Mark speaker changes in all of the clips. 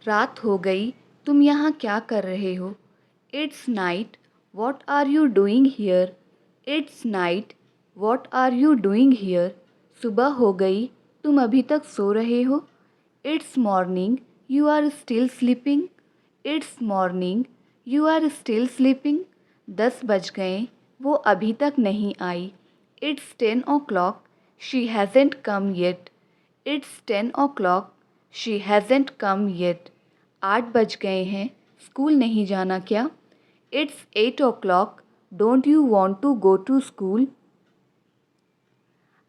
Speaker 1: रात हो गई, तुम यहाँ क्या कर रहे हो? It's night, what are you doing here? It's night, what are you doing here? सुबह हो गई, तुम अभी तक सो रहे हो? It's morning, you are still sleeping? It's morning, you are still sleeping? 10 बज गए, वो अभी तक नहीं आई। It's 10 o'clock, she hasn't come yet. It's 10 o'clock, she hasn't come yet. 8 बज गए हैं, स्कूल नहीं जाना क्या? It's 8 o'clock, don't you want to go to school?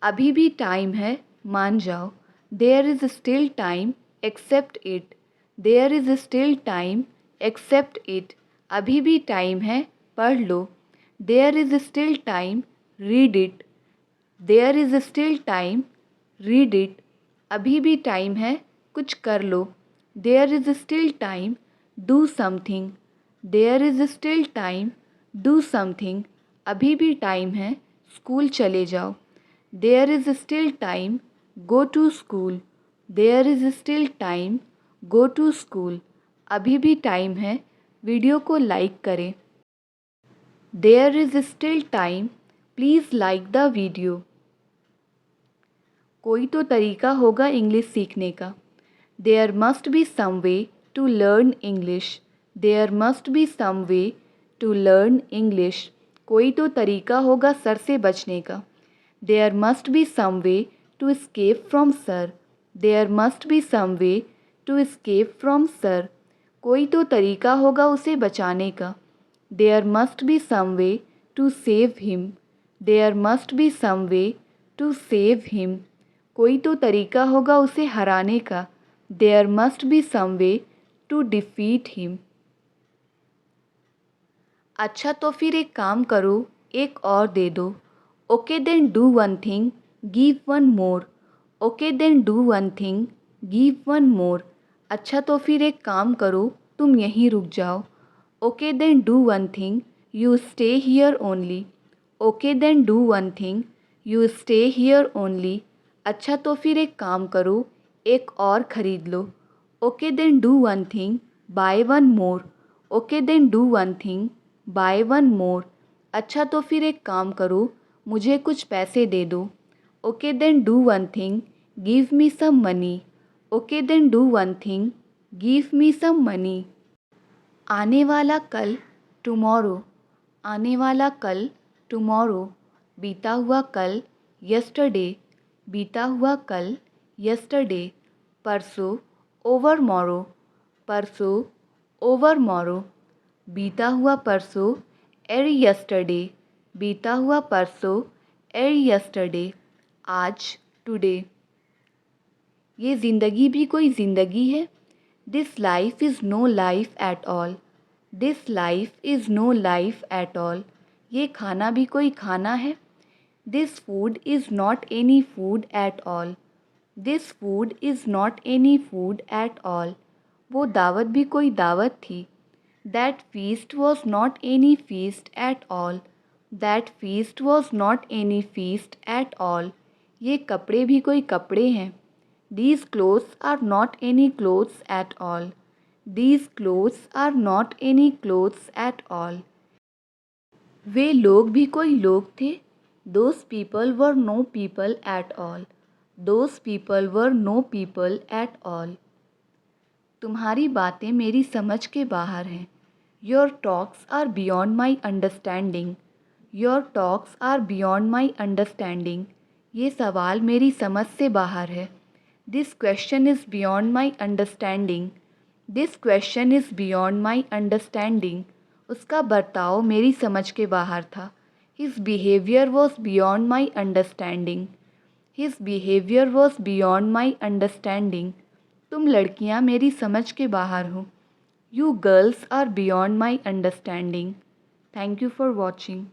Speaker 1: अभी भी टाइम है, मान जाओ। There is still time, except it. There is still time, except it. अभी भी टाइम है, पढ़ लो। There is still time, read it. There is still time, read it. अभी भी टाइम है, कुछ कर लो। There is still time, do something. There is still time, do something. अभी भी टाइम है, स्कूल चले जाओ। There is still time, go to school. There is still time, go to school. अभी भी टाइम है, वीडियो को लाइक करें। There is still time, please like the video. कोई तो तरीका होगा इंग्लिश सीखने का। There must be some way to learn English. There must be some way to learn English. कोई तो तरीका होगा सर से बचने का। There must be some way to escape from sir. There must be some way to escape from sir. कोई तो तरीका होगा उसे बचाने का। There must be some way to save him. There must be some way to save him. कोई तो तरीका होगा उसे हराने का। There must be some way to defeat him. अच्छा तो फिर एक काम करो, एक और दे दो। Okay then do one thing, give one more. Okay then do one thing, give one more. अच्छा तो फिर एक काम करो, तुम यहीं रुक जाओ। Okay then do one thing, you stay here only. Okay then do one thing, you stay here only. अच्छा तो फिर एक काम करो, एक और ख़रीद लो। Okay then do one thing, buy one more. Okay then do one thing, buy one more. अच्छा तो फिर एक काम करो, मुझे कुछ पैसे दे दो। Okay then do one thing, give me some money. Okay then do one thing, give me some money. आने वाला कल, टुमारो। आने वाला कल, टुमारो। बीता हुआ कल, यस्टरडे। बीता हुआ कल, यस्टरडे। परसों, ओवर मॉरो। परसों, ओवर मॉरो। बीता हुआ परसों, एर यस्टरडे। बीता हुआ परसों, एर यस्टरडे। आज, टुडे। ये ज़िंदगी भी कोई ज़िंदगी है? This life is no life at all. This life is no life at all. ये खाना भी कोई खाना है? This food is not any food at all. This food is not any food at all. वो दावत भी कोई दावत थी। That feast was not any feast at all. That feast was not any feast at all. ये कपड़े भी कोई कपड़े हैं। These clothes are not any clothes at all. These clothes are not any clothes at all. वे लोग भी कोई लोग थे। Those people were no people at all. Those people were no people at all. तुम्हारी बातें मेरी समझ के बाहर हैं। Your talks are beyond my understanding. Your talks are beyond my understanding. ये सवाल मेरी समझ से बाहर है। This question is beyond my understanding. This question is beyond my understanding. उसका बर्ताव मेरी समझ के बाहर था। His behavior was beyond my understanding. His behavior was beyond my understanding. तुम लड़कियां मेरी समझ के बाहर हो। You girls are beyond my understanding. Thank you for watching.